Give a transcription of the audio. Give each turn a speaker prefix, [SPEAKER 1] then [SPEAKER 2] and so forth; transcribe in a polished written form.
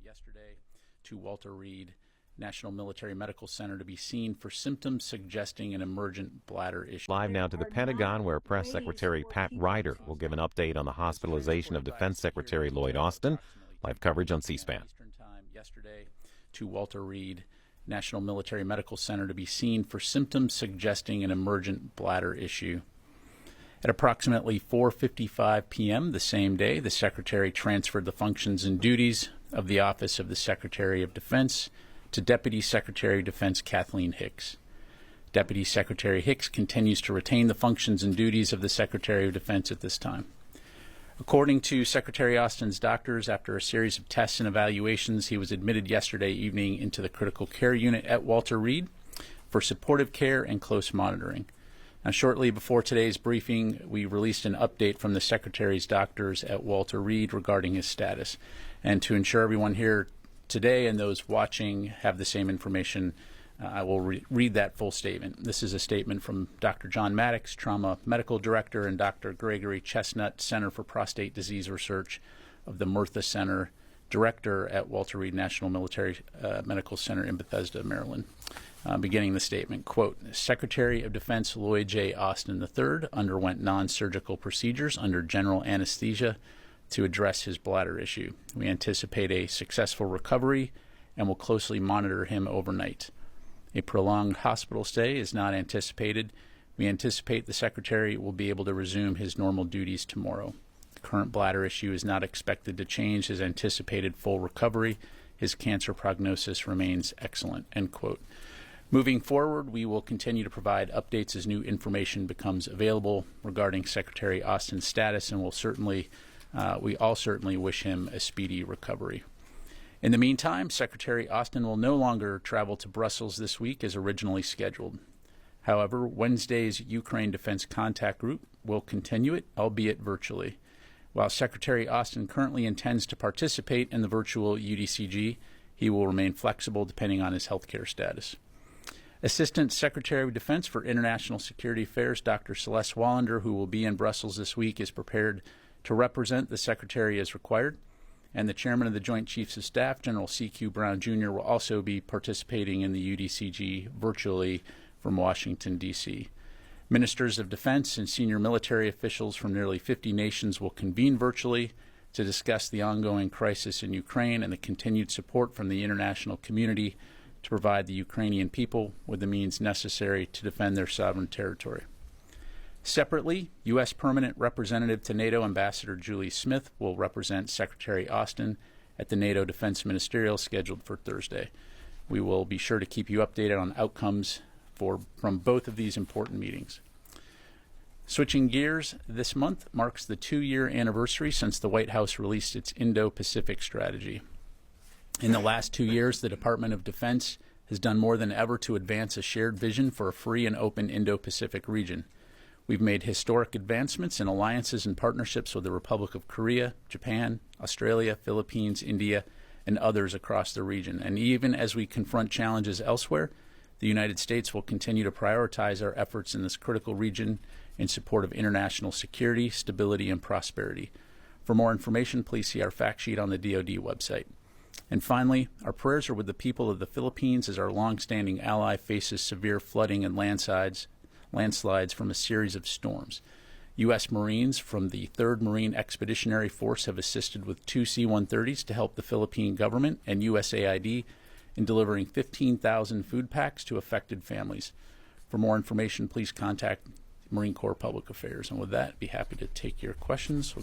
[SPEAKER 1] yesterday to Walter Reed National Military Medical Center to be seen for symptoms suggesting an emergent bladder issue.
[SPEAKER 2] Live now to the Pentagon, where Press Secretary Ryder will give an update on the hospitalization of Defense Secretary Lloyd Austin. Live coverage on C-SPAN.
[SPEAKER 1] Eastern time yesterday to Walter Reed National Military Medical Center to be seen for symptoms suggesting an emergent bladder issue. At approximately 4:55 p.m. the same day, the Secretary transferred the functions and duties of the Office of the Secretary of Defense to Deputy Secretary of Defense Kathleen Hicks. Deputy Secretary Hicks continues to retain the functions and duties of the Secretary of Defense at this time. According to Secretary Austin's doctors, after a series of tests and evaluations, he was admitted yesterday evening into the critical care unit at Walter Reed for supportive care and close monitoring. Now, shortly before today's briefing, we released an update from the Secretary's doctors at Walter Reed regarding his status. And to ensure everyone here today and those watching have the same information, I will read that full statement. This is a statement from Dr. John Maddox, Trauma Medical Director, and Dr. Gregory Chestnut, Center for Prostate Disease Research of the Murtha Center, Director at Walter Reed National Military Medical Center in Bethesda, Maryland. Beginning the statement, quote, Secretary of Defense Lloyd J. Austin III underwent non-surgical procedures under general anesthesia to address his bladder issue. We anticipate a successful recovery and will closely monitor him overnight. A prolonged hospital stay is not anticipated. We anticipate the Secretary will be able to resume his normal duties tomorrow. The current bladder issue is not expected to change his anticipated full recovery. His cancer prognosis remains excellent, end quote. Moving forward, we will continue to provide updates as new information becomes available regarding Secretary Austin's status, and we all certainly wish him a speedy recovery. In the meantime, Secretary Austin will no longer travel to Brussels this week as originally scheduled. However, Wednesday's Ukraine Defense Contact Group will continue it, albeit virtually. While Secretary Austin currently intends to participate in the virtual UDCG, he will remain flexible depending on his healthcare status. Assistant Secretary of Defense for International Security Affairs, Dr. Celeste Wallander, who will be in Brussels this week, is prepared to represent the Secretary as required. And the Chairman of the Joint Chiefs of Staff, General C.Q. Brown, Jr., will also be participating in the UDCG virtually from Washington, D.C. Ministers of Defense and senior military officials from nearly 50 nations will convene virtually to discuss the ongoing crisis in Ukraine and the continued support from the international community to provide the Ukrainian people with the means necessary to defend their sovereign territory. Separately, U.S. Permanent Representative to NATO Ambassador Julie Smith will represent Secretary Austin at the NATO Defense Ministerial scheduled for Thursday. We will be sure to keep you updated on outcomes from both of these important meetings. Switching gears, this month marks the 2-year anniversary since the White House released its Indo-Pacific strategy. In the last 2 years, the Department of Defense has done more than ever to advance a shared vision for a free and open Indo-Pacific region. We've made historic advancements in alliances and partnerships with the Republic of Korea, Japan, Australia, Philippines, India, and others across the region. And even as we confront challenges elsewhere, the United States will continue to prioritize our efforts in this critical region in support of international security, stability, and prosperity. For more information, please see our fact sheet on the DoD website. And finally, our prayers are with the people of the Philippines as our longstanding ally faces severe flooding and landslides from a series of storms. U.S. Marines from the 3rd Marine Expeditionary Force have assisted with 2 C-130s to help the Philippine government and USAID in delivering 15,000 food packs to affected families. For more information, please contact Marine Corps Public Affairs. And with that, I'd be happy to take your questions.